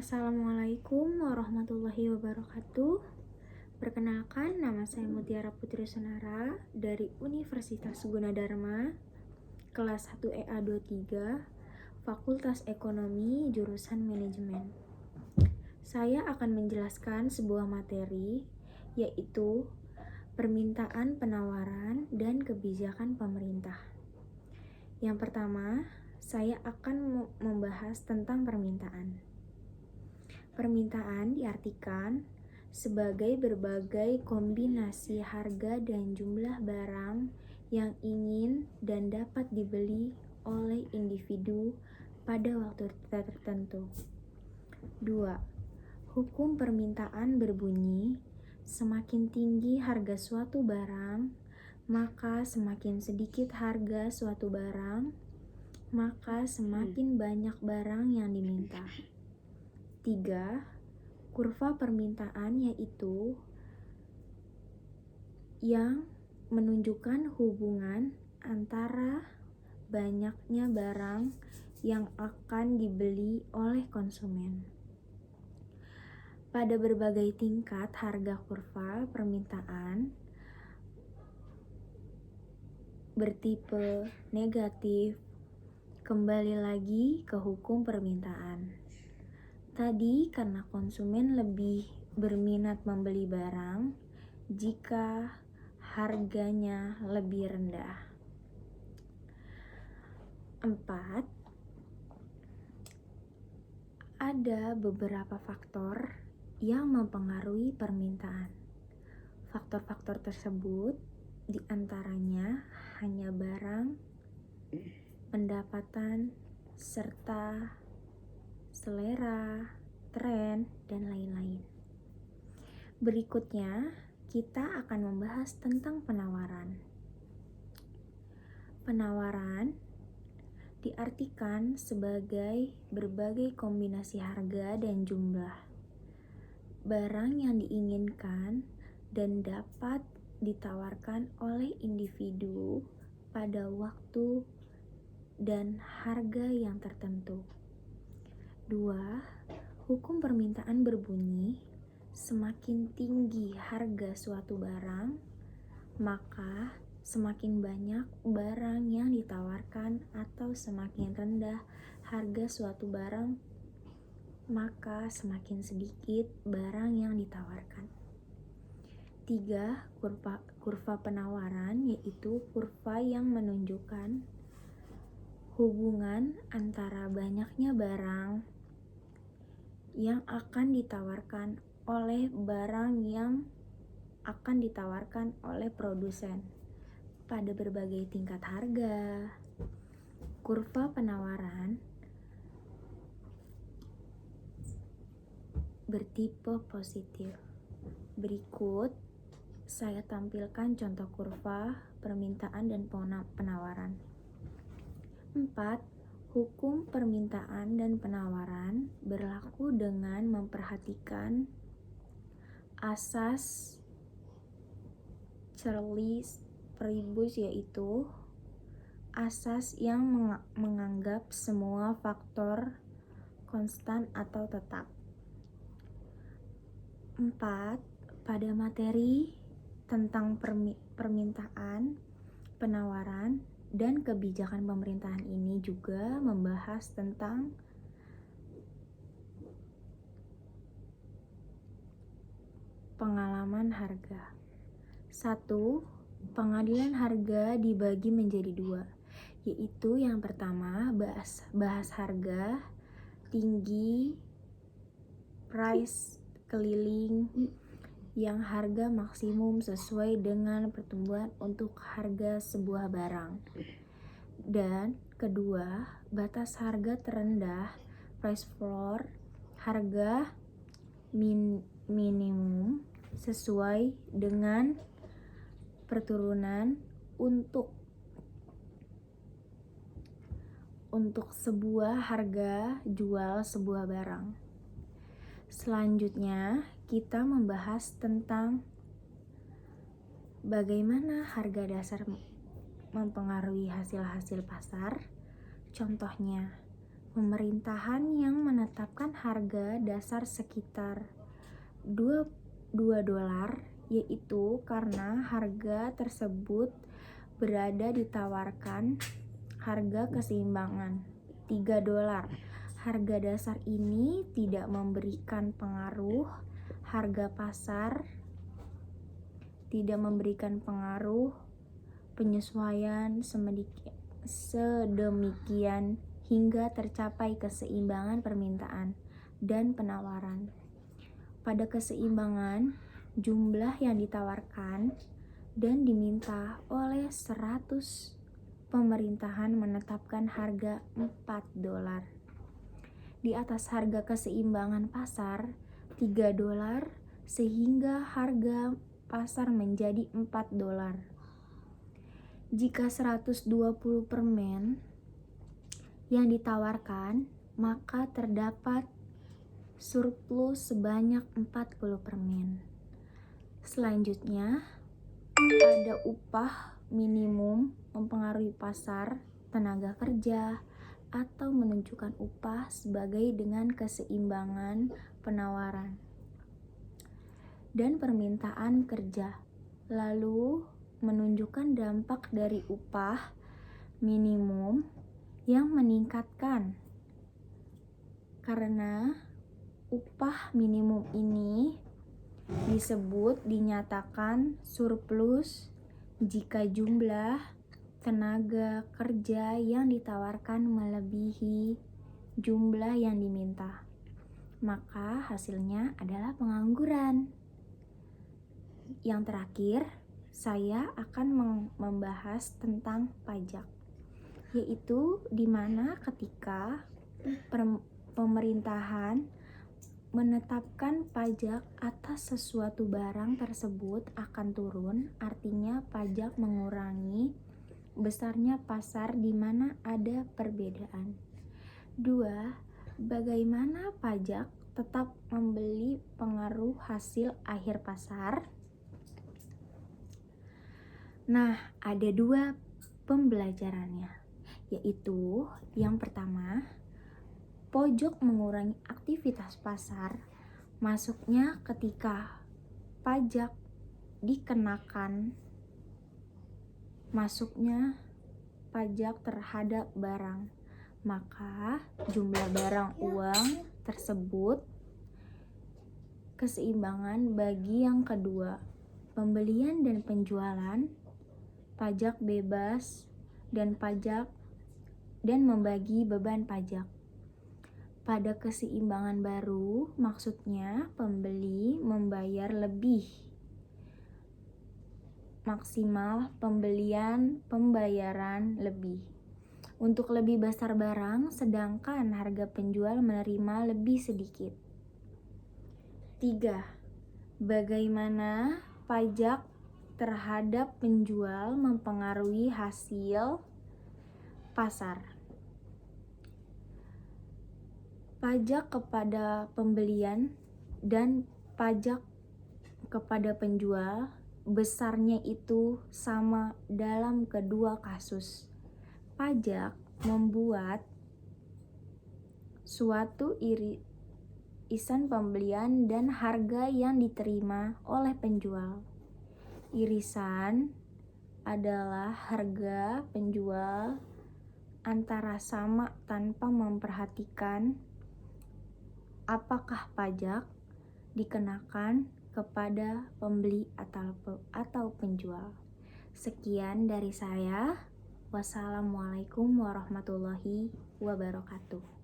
Assalamualaikum warahmatullahi wabarakatuh. Perkenalkan, nama saya Mutiara Putri Sunara dari Universitas Gunadarma, kelas 1 EA23, Fakultas Ekonomi, jurusan Manajemen. Saya akan menjelaskan sebuah materi, yaitu permintaan, penawaran, dan kebijakan pemerintah. Yang pertama, saya akan membahas tentang permintaan. Permintaan diartikan sebagai berbagai kombinasi harga dan jumlah barang yang ingin dan dapat dibeli oleh individu pada waktu tertentu. 2. Hukum permintaan berbunyi, semakin tinggi harga suatu barang, maka semakin sedikit harga suatu barang, maka semakin banyak barang yang diminta. 3. Kurva permintaan yaitu yang menunjukkan hubungan antara banyaknya barang yang akan dibeli oleh konsumen. Pada berbagai tingkat harga kurva permintaan bertipe negatif. Kembali lagi ke hukum permintaan. Tadi karena konsumen lebih berminat membeli barang jika harganya lebih rendah. 4. Ada beberapa faktor yang mempengaruhi permintaan. Faktor-faktor tersebut diantaranya hanya barang, pendapatan, serta selera, tren, dan lain-lain. Berikutnya, kita akan membahas tentang penawaran. Penawaran diartikan sebagai berbagai kombinasi harga dan jumlah barang yang diinginkan dan dapat ditawarkan oleh individu pada waktu dan harga yang tertentu. 2. Hukum permintaan berbunyi, semakin tinggi harga suatu barang, maka semakin banyak barang yang ditawarkan, atau semakin rendah harga suatu barang, maka semakin sedikit barang yang ditawarkan. 3. Kurva penawaran yaitu kurva yang menunjukkan hubungan antara banyaknya barang yang akan ditawarkan oleh barang yang akan ditawarkan oleh produsen pada berbagai tingkat harga. Kurva penawaran bertipe positif. Berikut saya tampilkan contoh kurva permintaan dan penawaran. 4. Hukum permintaan dan penawaran berlaku dengan memperhatikan asas Charles-Paribus, yaitu asas yang menganggap semua faktor konstan atau tetap. 4. Pada materi tentang permintaan, penawaran, dan kebijakan pemerintahan ini juga membahas tentang pengalaman harga. 1. Pengadilan harga dibagi menjadi 2, yaitu yang pertama bahas harga tinggi, price keliling, yang harga maksimum sesuai dengan pertumbuhan untuk harga sebuah barang. Dan kedua, batas harga terendah, price floor, harga minimum sesuai dengan perturunan untuk sebuah harga jual sebuah barang. Selanjutnya, kita membahas tentang bagaimana harga dasar mempengaruhi hasil-hasil pasar. Contohnya, Pemerintahan yang menetapkan harga dasar sekitar 22 dolar, yaitu karena harga tersebut berada ditawarkan harga keseimbangan 3 dolar. Harga dasar ini tidak memberikan pengaruh harga pasar, tidak memberikan pengaruh penyesuaian sedemikian hingga tercapai keseimbangan permintaan dan penawaran. Pada keseimbangan, jumlah yang ditawarkan dan diminta oleh 100, pemerintahan menetapkan harga 4 dolar. Di atas harga keseimbangan pasar 3 dolar sehingga harga pasar menjadi 4 dolar. Jika 120 permen yang ditawarkan, maka terdapat surplus sebanyak 40 permen. Selanjutnya, ada upah minimum mempengaruhi pasar, tenaga kerja, atau menunjukkan upah sebagai dengan keseimbangan penawaran dan permintaan kerja. Lalu menunjukkan dampak dari upah minimum yang meningkatkan karena upah minimum ini disebut dinyatakan surplus jika jumlah tenaga kerja yang ditawarkan melebihi jumlah yang diminta, maka hasilnya adalah pengangguran. Yang terakhir, saya akan membahas tentang pajak, yaitu di mana ketika pemerintahan menetapkan pajak atas sesuatu barang tersebut akan turun, artinya pajak mengurangi besarnya pasar di mana ada perbedaan. 2. Bagaimana pajak tetap membeli pengaruh hasil akhir pasar? Nah, ada 2 pembelajarannya, yaitu yang pertama, pojok mengurangi aktivitas pasar, masuknya ketika pajak dikenakan, masuknya pajak terhadap barang, maka jumlah barang uang tersebut keseimbangan. Bagi yang kedua, pembelian dan penjualan, pajak bebas dan pajak dan membagi beban pajak. Pada keseimbangan baru, maksudnya pembeli membayar lebih maksimal pembayaran lebih untuk lebih besar barang, sedangkan harga penjual menerima lebih sedikit. 3. Bagaimana pajak terhadap penjual mempengaruhi hasil pasar? Pajak kepada pembelian dan pajak kepada penjual besarnya itu sama dalam kedua kasus. Pajak membuat suatu irisan pembelian dan harga yang diterima oleh penjual. Irisan adalah harga penjual antara sama tanpa memperhatikan apakah pajak dikenakan kepada pembeli atau penjual. Sekian dari saya. Wassalamualaikum warahmatullahi wabarakatuh.